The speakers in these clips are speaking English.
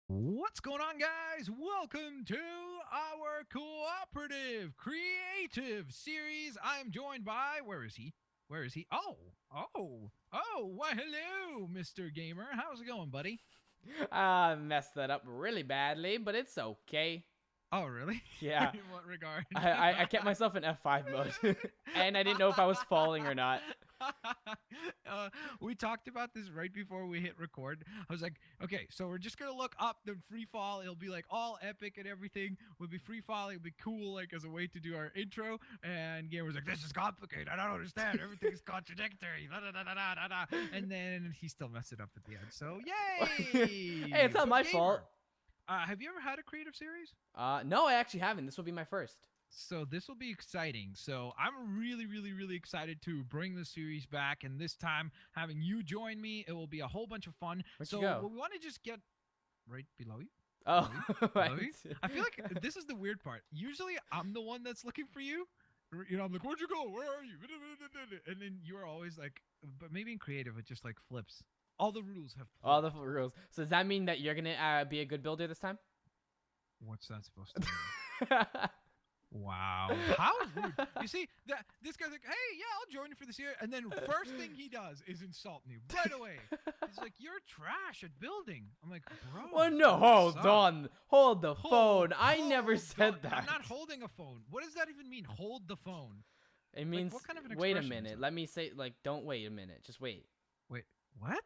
What's going on, guys? Welcome to our cooperative creative series. I'm joined by, where is he? Where is he? Why, hello, Mr. Gamer. How's it going, buddy? I messed that up really badly, but it's okay. Oh, really? Yeah, In what regard? I kept myself in F5 mode, and I didn't know if I was falling or not. uh, we talked about this right before we hit record. I was like, okay, so we're just gonna look up the free fall. It'll be like all epic and everything. We'll be free falling. It'll be cool, like as a way to do our intro. And Gamer was like, this is complicated. I don't understand. Everything's contradictory. Da, da, da, da, da, da. And then he still messed it up at the end. So yay! Hey, it's not But my Gamer, fault. have you ever had a creative series? No, I actually haven't. This will be my first. So this will be exciting. So I'm really excited to bring the series back, and this time having you join me, it will be a whole bunch of fun. Where'd So you go? we want to just get right below you. Oh, Below you. right. I feel like this is the weird part. Usually I'm the one that's looking for you. You know, I'm like, where'd you go? Where are you? And then you're always like, but maybe in creative it just like flips. All the rules have flipped. All the rules. So does that mean that you're gonna be a good builder this time? What's that supposed to mean? Wow. How rude. You see, this guy's like, hey, yeah, I'll join you for this year. And then first thing he does is insult me right away. He's like, you're trash at building. I'm like, bro. Well, no, hold what's up? on. Hold the phone. I never Hold said on. that. I'm not holding a phone. What does that even mean, hold the phone? It means, what kind of an wait a expression is minute. that? Let me say, like, don't wait a minute. Just wait. Wait, what?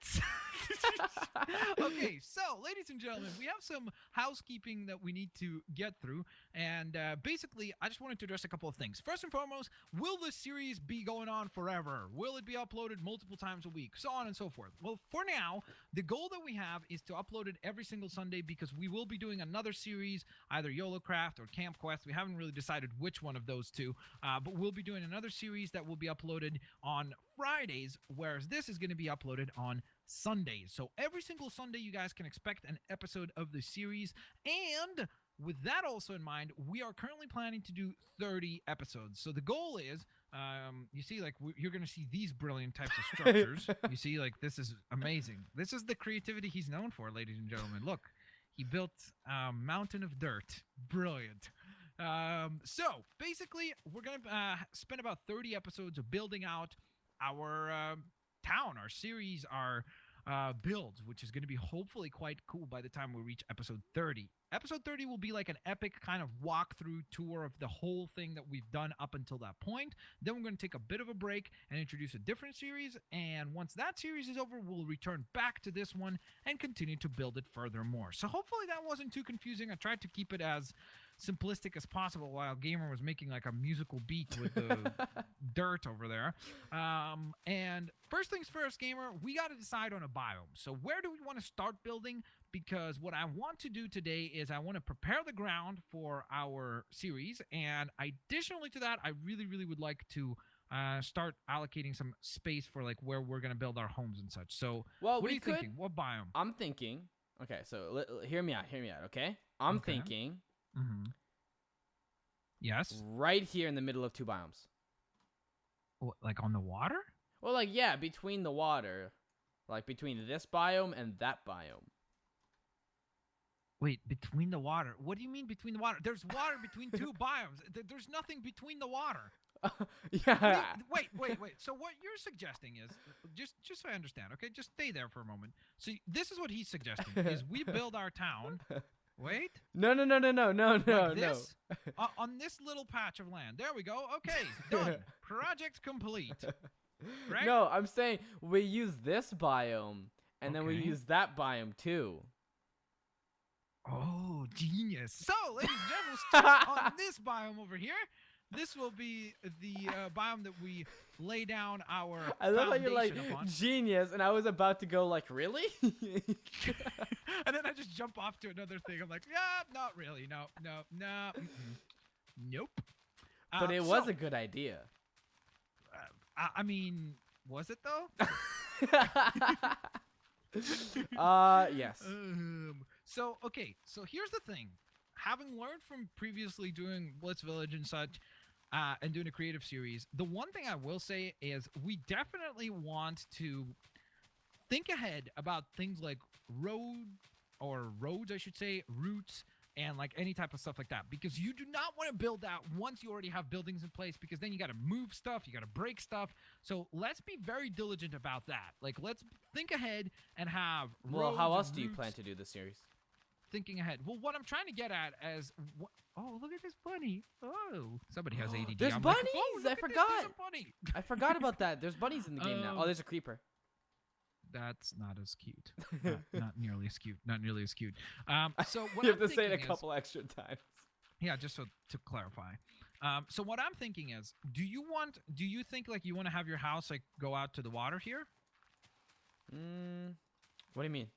Okay, so ladies and gentlemen, we have some housekeeping that we need to get through, and basically, I just wanted to address a couple of things. First and foremost, will this series be going on forever? Will it be uploaded multiple times a week? So on and so forth. Well, for now, the goal that we have is to upload it every single Sunday because we will be doing another series, either YOLO Craft or Camp Quest. We haven't really decided which one of those two, but we'll be doing another series that will be uploaded on Fridays, whereas this is going to be uploaded on Sundays. So every single Sunday, you guys can expect an episode of the series. And with that also in mind, we are currently planning to do 30 episodes. So the goal is, you see, like, you're going to see these brilliant types of structures. You see, like, this is amazing. This is the creativity he's known for, ladies and gentlemen. Look, he built a mountain of dirt. Brilliant. So basically, we're going to spend about 30 episodes of building out our town, our series, our builds, which is going to be hopefully quite cool by the time we reach episode 30. Episode 30 will be like an epic kind of walkthrough tour of the whole thing that we've done up until that point. Then we're going to take a bit of a break and introduce a different series. And once that series is over, we'll return back to this one and continue to build it furthermore. So hopefully that wasn't too confusing. I tried to keep it as simplistic as possible while Gamer was making like a musical beat with the dirt over there. And first things first, Gamer, we got to decide on a biome. So where do we want to start building? Because what I want to do today is I want to prepare the ground for our series. And additionally to that, I really would like to start allocating some space for like where we're going to build our homes and such. So Well, what are we you could. thinking? What biome? I'm thinking. Okay, so hear me out. Hear me out. Okay, I'm Okay. thinking Mm-hmm. Yes. right here in the middle of two biomes. Like on the water? Well, like, yeah, between the water, like between this biome and that biome. Wait, between the water? What do you mean between the water? There's water between two biomes. There's nothing between the water. Yeah. Wait. So what you're suggesting is, just so I understand, okay? Just stay there for a moment. So this is what he's suggesting: is we build our town. Wait. No. Like this? On this little patch of land. There we go. Okay, done. Project complete. Right? No, I'm saying we use this biome and then we Okay. use that biome too. Oh, genius. So, ladies and gentlemen, we'll start on this biome over here. This will be the biome that we lay down our I love how you're like foundation upon. genius, and I was about to go like, really? And then I just jump off to another thing. I'm like, yeah, not really. No. Nope. But it was a good idea. I mean, was it though? Yes. So, okay. So here's the thing. Having learned from previously doing Blitz Village and such, and doing a creative series, the one thing I will say is we definitely want to think ahead about things like road or roads, I should say, routes, and like any type of stuff like that, because you do not want to build that once you already have buildings in place, because then you got to move stuff, you got to break stuff. So let's be very diligent about that. Like, let's think ahead and have Well, roads how and else do you routes. plan to do this series? Thinking ahead. Well, what I'm trying to get at is, oh, look at this bunny. Oh, somebody has ADD. There's I'm bunnies! Like, oh, look I at this, forgot. there's a bunny. I forgot about that. There's bunnies in the game now. Oh, there's a creeper. That's not as cute. Not nearly as cute. Not nearly as cute. So what You have I'm to say it a thinking is- couple extra times. Yeah, just so to clarify. So what I'm thinking is, do you think like you want to have your house like go out to the water here? What do you mean?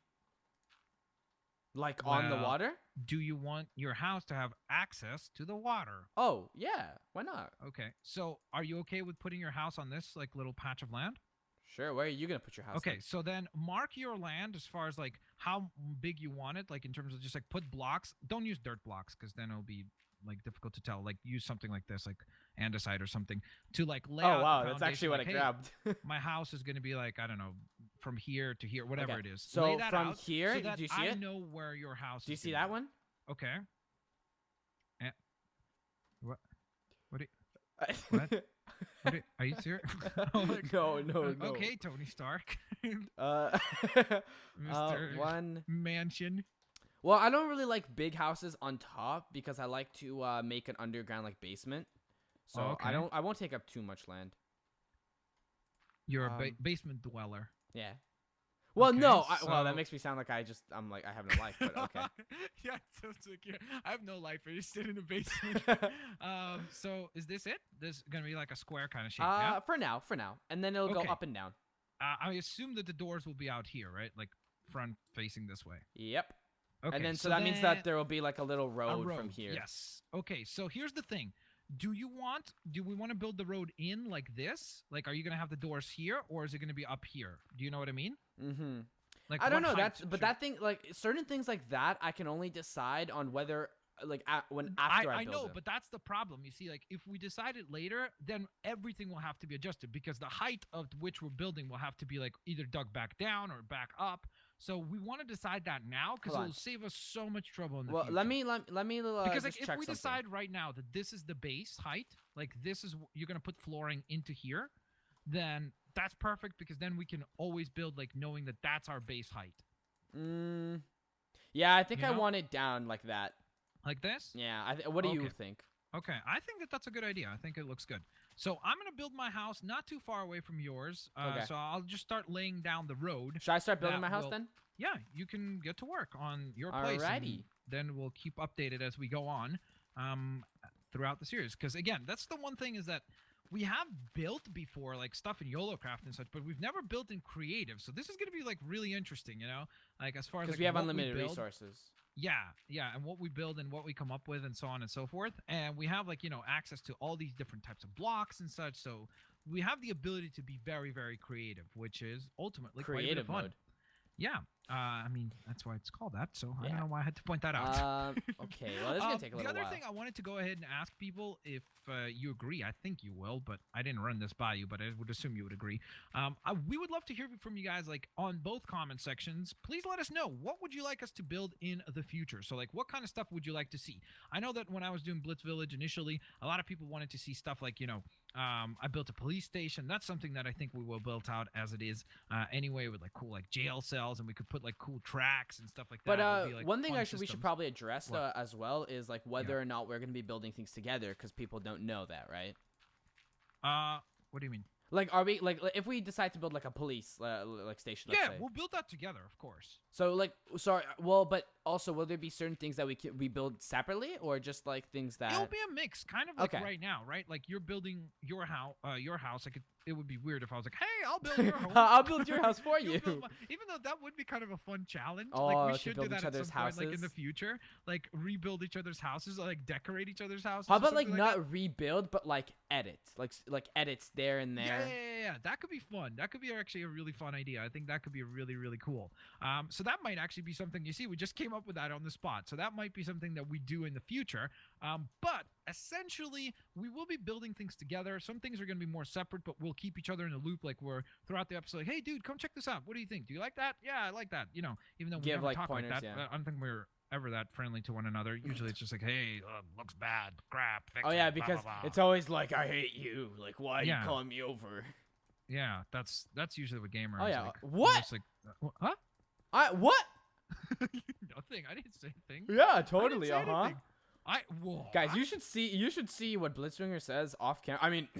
Like on the Well, water? Do you want your house to have access to the water? Oh, yeah. Why not? Okay. So are you okay with putting your house on this like little patch of land? Sure. Where are you going to put your house? Okay, then? so then mark your land as far as like how big you want it, like in terms of just like put blocks. Don't use dirt blocks because then it'll be like difficult to tell. Like use something like this, like andesite or something, to like lay out Oh, the wow. That's actually foundation, what like, I hey, grabbed. my house is going to be like, I don't know, from here to here, whatever Okay. it is. So Lay that from out here, so do that you see I it? know where your house Do you is see gonna that be. one? Okay. What? What? What? Are you serious? Oh, like, no. Okay, Tony Stark. Uh, Mr. one. Mansion. Well, I don't really like big houses on top because I like to make an underground like basement. So okay. I won't take up too much land. You're a Um, basement dweller. Yeah. Well, Okay, no. Well, that so- makes me sound like I have no life. But okay. Yeah, it sounds like I have no life. I just sit in a basement. So is this it? This is gonna be like a square kind of shape, yeah? For now, and then it'll go Okay. up and down. I assume that the doors will be out here, right? Like front facing this way. Yep. Okay. And then so that means that there will be like a little road, from here. Yes. Okay. So here's the thing. Do we want to build the road in like this? Like, are you gonna have the doors here, or is it gonna be up here? Do you know what I mean? Mm-hmm. Like, I don't what know. height should- That thing, like certain things like that, I can only decide on whether after I I build know, them. but that's the problem. You see, like if we decide it later, then everything will have to be adjusted because the height of which we're building will have to be like either dug back down or back up. So we want to decide that now because Hold it'll on. save us so much trouble in the Well, future. let me Because just like if check we something. decide right now that this is the base height, like this is you're gonna put flooring into here, then that's perfect because then we can always build like knowing that that's our base height. Yeah, I think You I know? want it down like that. Like this? Yeah. What do you Okay. think? Okay, I think that that's a good idea. I think it looks good. So I'm gonna build my house not too far away from yours. Okay. So I'll just start laying down the road. Should I start building That my house will- then? Yeah, you can get to work on your place. and Alrighty. Then we'll keep updated as we go on throughout the series. Because again, that's the one thing is that we have built before like stuff in YOLOcraft and such, but we've never built in creative. So this is gonna be like really interesting, you know, like as far as Because like, we have what unlimited build. resources. Yeah, and what we build and what we come up with and so on and so forth. And we have like, you know, access to all these different types of blocks and such. So we have the ability to be very, very creative, which is ultimately quite a bit of Creative fun. mode. Yeah, I mean, that's why it's called that. So I Yeah. don't know why I had to point that out. Okay, well, this is gonna take a The little other while. thing I wanted to go ahead and ask people if you agree. I think you will, but I didn't run this by you, but I would assume you would agree. We would love to hear from you guys, like on both comment sections. Please let us know what would you like us to build in the future. So, like, what kind of stuff would you like to see? I know that when I was doing Blitz Village initially, a lot of people wanted to see stuff like, you know, I built a police station. That's something that I think we will build out as it is anyway, with like cool like jail cells, and we could put like cool tracks and stuff like that. But It would be, like, one thing fun we should systems. probably address What? as well is like whether or not we're gonna be building things together because people don't know that, right? What do you mean? Like, are we like if we decide to build like a police like station? Let's Yeah, say. we'll build that together, of course. So like, sorry. Well, but also, will there be certain things that we build separately, or just like things that? It'll be a mix, kind of like Okay. right now, right? Like you're building your house. Like it would be weird if I was like, "Hey, I'll build your home." I'll build your house for You you. build even though that would be kind of a fun challenge. Oh, like we to should build do each that at some other's point, like in the houses? future. Like rebuild each other's houses, or, like decorate each other's houses. How or about like something not that. rebuild, but like edit, like edits there and there. Yeah, yeah. That could be fun. That could be actually a really fun idea. I think that could be really, really cool. So that might actually be something. You see, we just came up with that on the spot. So that might be something that we do in the future. But essentially, we will be building things together. Some things are going to be more separate, but we'll keep each other in the loop. Like we're throughout the episode, like, hey, dude, come check this out. What do you think? Do you like that? Yeah, I like that. You know, even though we Give, never like, talk pointers, like that, yeah. I don't think we're ever that friendly to one another. Usually, it's just like, hey, looks bad, crap. Fix Oh it, yeah, blah, because blah, blah. it's always like, I hate you. Like, why are you Yeah. calling me over? Yeah, that's usually what gamer. Oh is yeah. like. What? Almost like, huh? What? Nothing. I didn't say anything. Yeah, totally. I didn't say Uh huh. anything. Whoa. Guys, you should see what Blitzwinger says off camera. I mean, I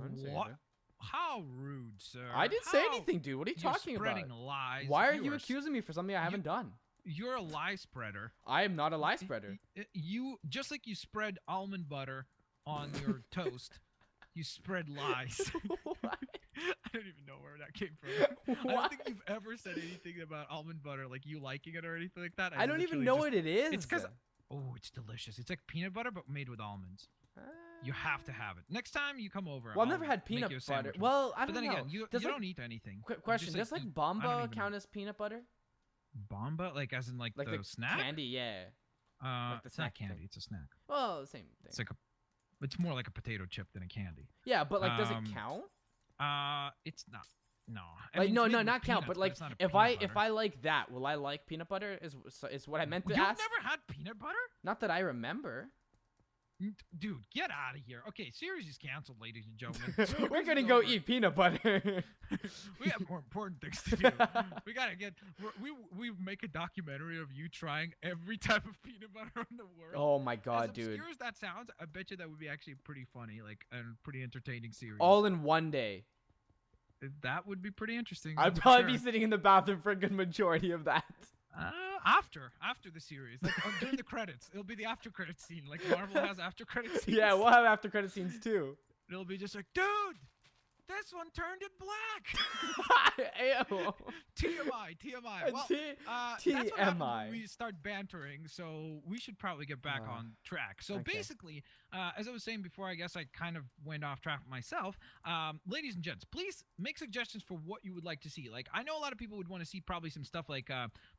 didn't say What? anything. How rude, sir. I didn't say How anything, dude. What are you you're talking about? spreading lies. Why are you are accusing me for something I haven't done? You're a lie spreader. I am not a lie spreader. You just like you spread almond butter on your toast. You spread lies. What? I don't even know where that came from. I don't What? think you've ever said anything about almond butter, like you liking it or anything like that. I don't even literally know just- what it is. It's because it's delicious. It's like peanut butter but made with almonds. You have to have it. Next time you come over. Well, I've never had make peanut you a butter. sandwich. Well, I But don't then know. again, you Does, like, don't eat anything. quick question: Just, does like, like I don't Bomba even count as peanut butter? Bomba, like as in like Like the the snack? candy, yeah. like the It's not snack thing. candy. It's a snack. Well, same thing. It's like it's more like a potato chip than a candy. Yeah, but like, does it Um, count? It's not. No. I Like, mean, no, it's made no, with not count. peanuts, But like, it's not a if peanut if butter. I like that, will I like peanut butter? Is what I meant to You've ask. never had peanut butter? Not that I remember. Dude, get out of here. Okay, series is canceled, ladies and gentlemen. We're Series gonna is go over. eat peanut butter. We have more important things to do. We gotta get. We make a documentary of you trying every type of peanut butter in the world. Oh my As god, obscure dude! as that sounds, I bet you that would be actually pretty funny, like and pretty entertaining series. All in one day. That would be pretty interesting. I'd for probably sure. be sitting in the bathroom for a good majority of that. After the series, like during the credits, it'll be the after credit scene, like Marvel has after credit scenes. Yeah, we'll have after credit scenes too. It'll be just like, dude, this one turned it black. Ew. TMI. Well, T- that's what happens TMI. when we start bantering, so we should probably get back on track. So okay. basically, as I was saying before, I guess I kind of went off track myself. Ladies and gents, please make suggestions for what you would like to see. Like, I know a lot of people would want to see probably some stuff like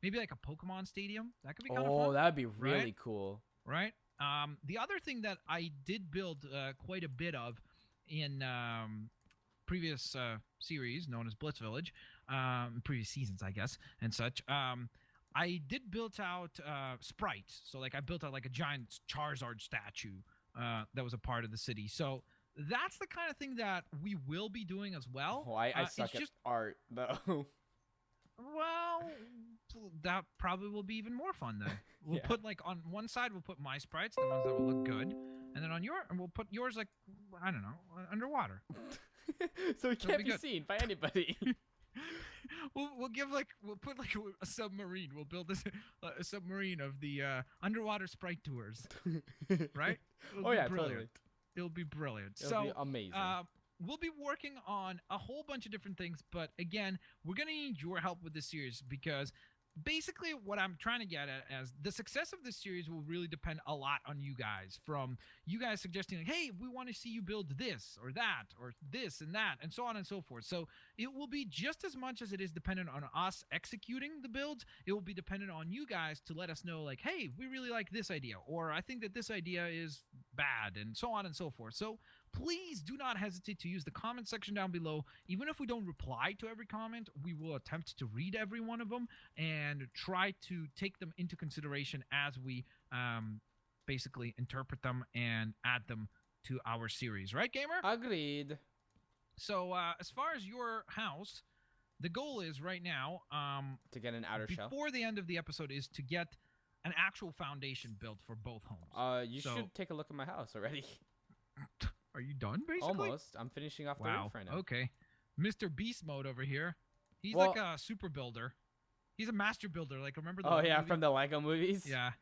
maybe like a Pokemon Stadium. That could be kind of fun. Oh, that would be really right? cool. Right? The other thing that I did build quite a bit of in previous series known as Blitz Village, previous seasons, I guess, and such. I did build out sprites. So, like, I built out like a giant Charizard statue that was a part of the city. So that's the kind of thing that we will be doing as well. Oh, I it's suck at just art though. well, that probably will be even more fun then. We'll Yeah. put like on one side we'll put my sprites, the ones that will look good, and then on we'll put yours like I don't know, underwater. So it can't be be good. seen by anybody. We'll put like a submarine. We'll build a submarine of the underwater sprite tours, right? It'll Oh be yeah, brilliant. totally. It'll be brilliant. It'll be So amazing. we'll be working on a whole bunch of different things, but again, we're gonna need your help with this series because basically what I'm trying to get at as the success of this series will really depend a lot on you guys. From you guys suggesting like, hey, we want to see you build this or that or this and that and so on and so forth. So it will be just as much as it is dependent on us executing the builds, it will be dependent on you guys to let us know like, hey, we really like this idea, or I think that this idea is bad, and so on and so forth. So please do not hesitate to use the comment section down below. Even if we don't reply to every comment, we will attempt to read every one of them and try to take them into consideration as we basically interpret them and add them to our series. Right, gamer? Agreed. So as far as your house, the goal is right now, To get an outer shell. before the end of the episode, is to get an actual foundation built for both homes. You So- should take a look at my house already. Are you done, basically? Almost. I'm finishing off the Wow. roof right now. Okay. Mr. Beast mode over here. He's Well- like a super builder. He's a master builder. Like, remember the Oh Lego yeah, movie? from the Lego movies. Yeah.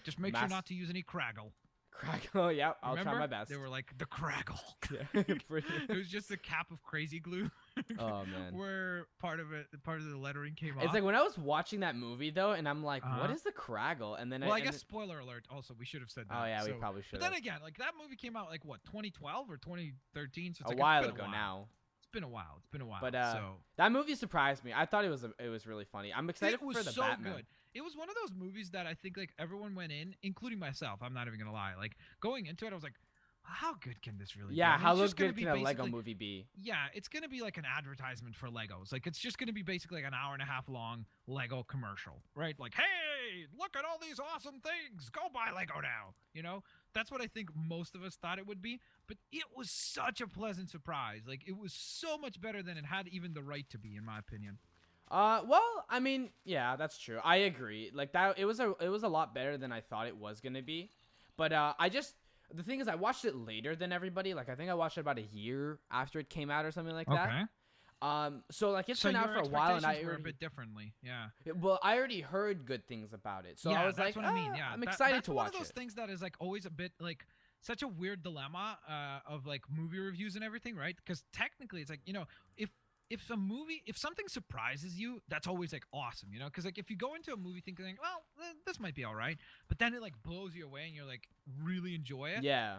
Just make sure not to use any Craggle. Craggle. Yeah, I'll Remember? try my best. They were like, the Craggle. Yeah, pretty- It was just a cap of crazy glue. Oh man. Where part of the lettering came off. It's like when I was watching that movie though, and I'm like, what Uh-huh. is the Craggle? And then well, I and guess then- spoiler alert. Also, we should have said that. Oh yeah, we So- probably But should. then again, like that movie came out like what, 2012 or 2013? So it's A like, while it's been ago now. It's been a while. It's been a while. But so that movie surprised me. I thought it was really funny. I'm excited it was for the so Batman. good. It was one of those movies that I think like everyone went in, including myself. I'm not even gonna lie. Like going into it, I was like, how good can this really be? Yeah, I mean, how it's just gonna good be can a Lego basically- movie be? Yeah, it's gonna be like an advertisement for Legos. Like it's just gonna be basically like an hour and a half long Lego commercial, right? Like, hey, look at all these awesome things. Go buy Lego now. You know, that's what I think most of us thought it would be. But it was such a pleasant surprise. Like it was so much better than it had even the right to be, in my opinion. Well, I mean, yeah, that's true. I agree. Like that, it was a lot better than I thought it was gonna be. But the thing is, I watched it later than everybody. Like I think I watched it about a year after it came out or something like that. So like it's So been out your for a while, and I expectations were a already, bit differently. Yeah. well, I already heard good things about it. So yeah, I was that's like, what I mean. Yeah, I'm excited to watch That's one of those it. things that is like always a bit like such a weird dilemma of like movie reviews and everything, right? Because technically, it's like if something surprises you, that's always like awesome, because like if you go into a movie thinking like, well, this might be all right, but then it like blows you away and you're like really enjoy it. Yeah.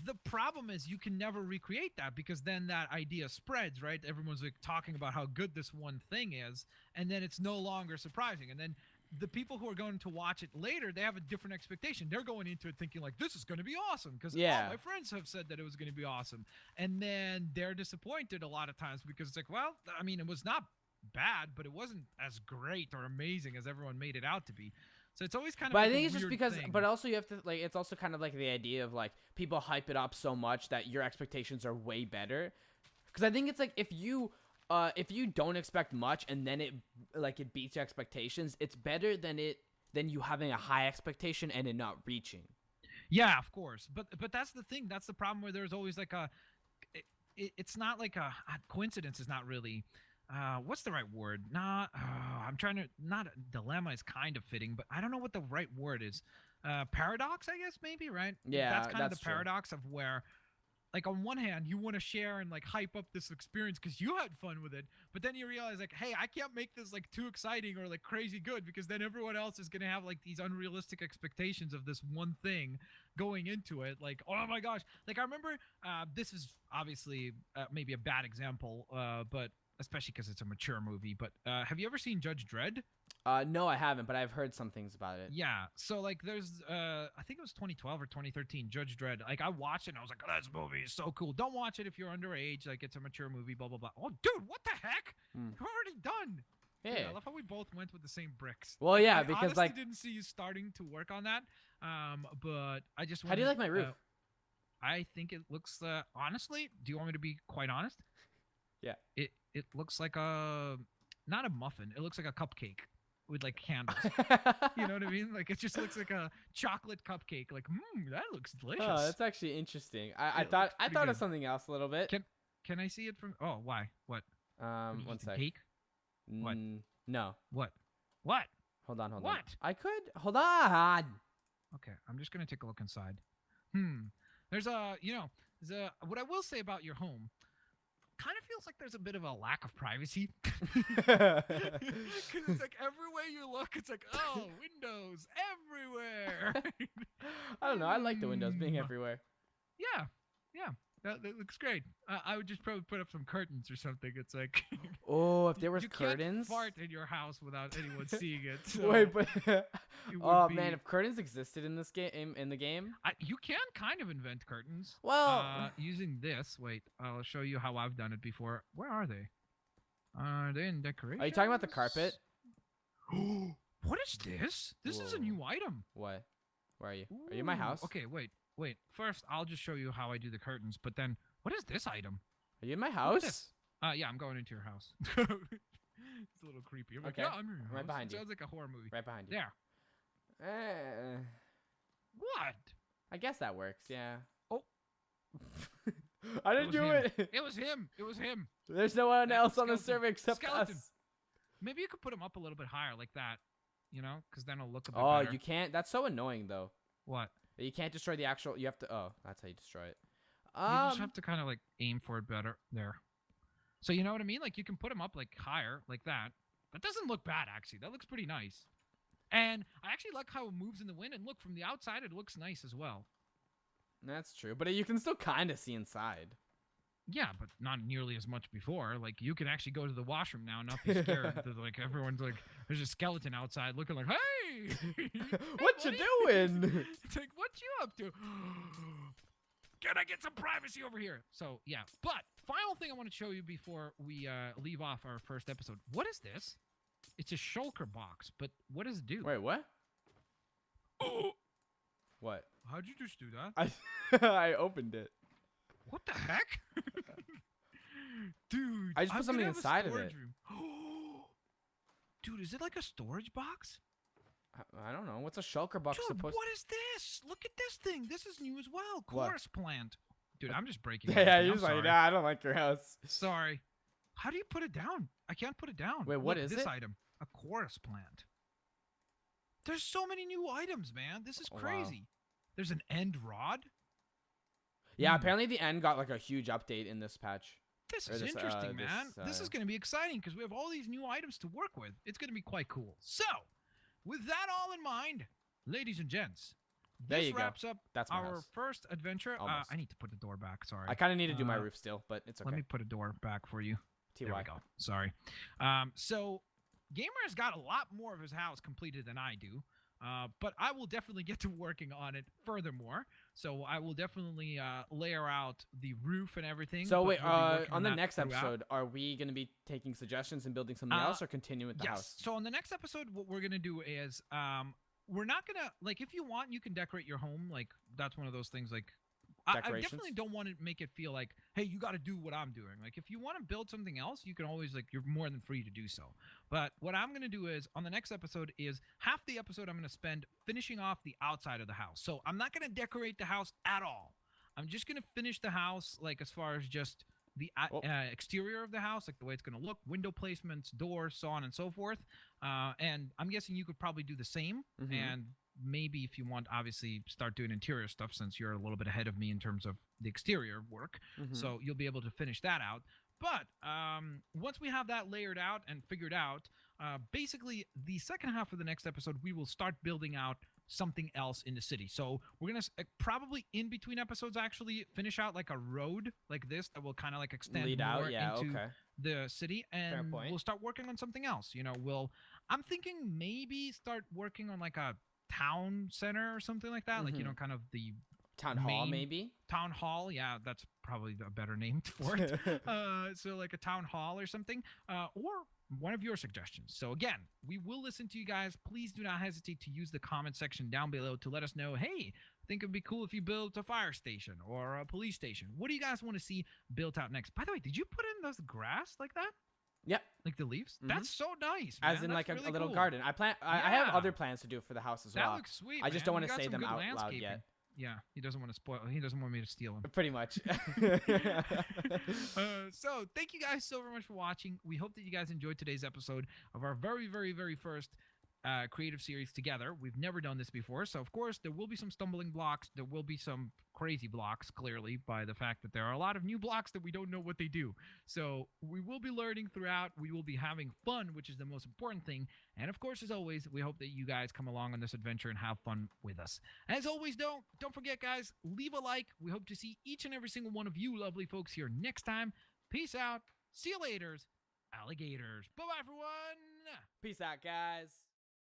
The problem is you can never recreate that because then that idea spreads, right? Everyone's like talking about how good this one thing is, and then it's no longer surprising. And then the people who are going to watch it later, they have a different expectation. They're going into it thinking like, this is going to be awesome because all my friends have said that it was going to be awesome. And then they're disappointed a lot of times because it's like, well, I mean, it was not bad, but it wasn't as great or amazing as everyone made it out to be. So it's always kind of. But like I think a it's just weird because, thing. but also you have to like, it's also kind of like the idea of like people hype it up so much that your expectations are way better. Because I think it's like if you don't expect much and then it beats your expectations, it's better than you having a high expectation and it not reaching. Yeah, of course. But that's the thing. That's the problem where there's always like it's not like a coincidence is not really. What's the right word? I'm trying to. Not a dilemma is kind of fitting, but I don't know what the right word is. Paradox, I guess, maybe, right? Yeah, that's kind of the true. paradox of where, like, on one hand, you want to share and like hype up this experience because you had fun with it, but then you realize like, hey, I can't make this like too exciting or like crazy good because then everyone else is gonna have like these unrealistic expectations of this one thing going into it. Like, oh my gosh, like I remember, this is obviously maybe a bad example, but. Especially because it's a mature movie, but have you ever seen Judge Dredd? No, I haven't, but I've heard some things about it. Yeah, so like there's I think it was 2012 or 2013, Judge Dredd. Like I watched it and I was like, oh, this movie is so cool. Don't watch it if you're underage. Like it's a mature movie, blah blah blah. Oh, dude, what the heck? You're already done. Yeah. Dude, I love how we both went with the same bricks. Well, yeah, I because honestly like, didn't see you starting to work on that. But I just how do you like my roof? I think it looks honestly. Do you want me to be quite honest? Yeah. It looks like not a muffin. It looks like a cupcake with like candles. You know what I mean? Like it just looks like a chocolate cupcake. Like, that looks delicious. Oh, that's actually interesting. I It thought looks pretty of good. something else a little bit. Can I see it from? Oh, why? What? What did you One eat, sec. Cake? What? No. What? Hold on. What? I could. Hold on. Okay, I'm just gonna take a look inside. There's what I will say about your home. Kind of feels like there's a bit of a lack of privacy because it's like everywhere you look, it's like, oh, windows everywhere. I don't know. I like the windows being everywhere. Yeah, that looks great. I would just probably put up some curtains or something. It's like, Oh, if there was you curtains. can't fart in your house without anyone seeing it. So Wait, but it oh would be- man, if curtains existed in this game, in the game. you can kind of invent curtains. Well, Using this. Wait, I'll show you how I've done it before. Where are they? Are they in decoration? are you talking about the carpet? What is this? This is a Whoa. new item. What? Where are you? Are you in my house? Okay, wait. First, I'll just show you how I do the curtains. But then, what is this item? Are you in my Look at house? this. Yeah, I'm going into your house. It's a little creepy. I'm like, Okay. yeah, I'm in your house. Right behind It you. sounds like a horror movie. Right behind you. There. What? I guess that works. Yeah. Oh. I didn't was do him. it. It was him. It was him. There's no one That else on the skeleton. server except Skeleton. us. Maybe you could put him up a little bit higher, like that. Because then it'll look a bit Oh, better. you can't. That's so annoying, though. What? You can't destroy the actual. You have to. Oh, that's how you destroy it. You just have to kind of like aim for it better there. So you know what I mean? Like you can put him up like higher, like that. That doesn't look bad actually. That looks pretty nice. And I actually like how it moves in the wind. And look, from the outside, it looks nice as well. That's true, but you can still kind of see inside. Yeah, but not nearly as much before. Like you can actually go to the washroom now and not be scared. Like everyone's like, there's a skeleton outside looking like, hey, hey, What you buddy." doing? It's like, what you up to? Can I get some privacy over here? So yeah, but final thing I want to show you before we leave off our first episode. What is this? It's a shulker box, but what does it do? Wait, what? Oh, What? how'd you just do that? I opened it. What the heck? Dude, I just put I'm something gonna have a inside of storage it. room. Dude, is it like a storage box? I don't know. What's a shulker box Dude, supposed? what is this? Look at this thing. This is new as well. What? Chorus plant. Dude, I'm just breaking. Yeah, everything. you're I'm just like, sorry. nah, I don't like your house. Sorry. How do you put it down? I can't put it down. Wait, what Look, is this it? item? A chorus plant. There's so many new items, man. This is Oh, wow. crazy. There's an end rod. Yeah, Hmm. apparently the end got like a huge update in this patch. This Or is this, interesting, man. this, This is going to be exciting because we have all these new items to work with. It's going to be quite cool. So, with that all in mind, ladies and gents, There this you go. wraps up That's my our house. first adventure. Almost. I need to put the door back. Sorry. I kind of need to do my Uh, roof still, but it's okay. Let me put a door back for you. TY. There we go. Sorry. So, Gamer's got a lot more of his house completed than I do. But I will definitely get to working on it furthermore. So I will definitely layer out the roof and everything. So but wait, we'll be working on the that next throughout. episode, are we gonna be taking suggestions and building something else, or continuing with the Yes. house? So on the next episode, what we're gonna do is we're not gonna like if you want, you can decorate your home. Like that's one of those things. Like I Decorations? definitely don't want to make it feel like, hey, you got to do what I'm doing. Like if you want to build something else, you can always like you're more than free to do so. But what I'm gonna do is on the next episode is half the episode I'm gonna spend finishing off the outside of the house. So I'm not gonna decorate the house at all. I'm just gonna finish the house like as far as just the exterior of the house, like the way it's gonna look, window placements, doors, so on and so forth. And I'm guessing you could probably do the same. Mhm. And maybe if you want, obviously start doing interior stuff since you're a little bit ahead of me in terms of the exterior work. Mhm. So you'll be able to finish that out. But once we have that layered out and figured out, basically the second half of the next episode, we will start building out something else in the city. So we're going to probably in between episodes actually finish out like a road like this that will kind of like extend Lead more out, yeah, into okay. the city, and point. we'll start working on something else. You know, I'm thinking maybe start working on like a town center or something like that. Like, you Mhm. know, kind of the Town hall, main- maybe. town hall. Yeah, that's probably a better name for it. So like a town hall or something, or one of your suggestions. So again, we will listen to you guys. Please do not hesitate to use the comment section down below to let us know, hey, I think it'd be cool if you built a fire station or a police station. What do you guys want to see built out next? By the way, did you put in those grass like that? Yep. Like the leaves? Mhm. That's so nice, man. As in That's like a really little cool. garden. I have Yeah. other plans to do for the house as That well. looks sweet. I just man. don't want You to got say some them good out loud landscaping. yet. Yeah, he doesn't want to spoil. He doesn't want me to steal him. Pretty much. So thank you guys so very much for watching. We hope that you guys enjoyed today's episode of our very, very, very first creative series together. We've never done this before, so of course there will be some stumbling blocks. There will be some crazy blocks, clearly, by the fact that there are a lot of new blocks that we don't know what they do. So we will be learning throughout. We will be having fun, which is the most important thing. And of course, as always, we hope that you guys come along on this adventure and have fun with us. As always, don't forget, guys, leave a like. We hope to see each and every single one of you lovely folks here next time. Peace out. See you laters, alligators. Bye-bye, everyone. Peace out, guys.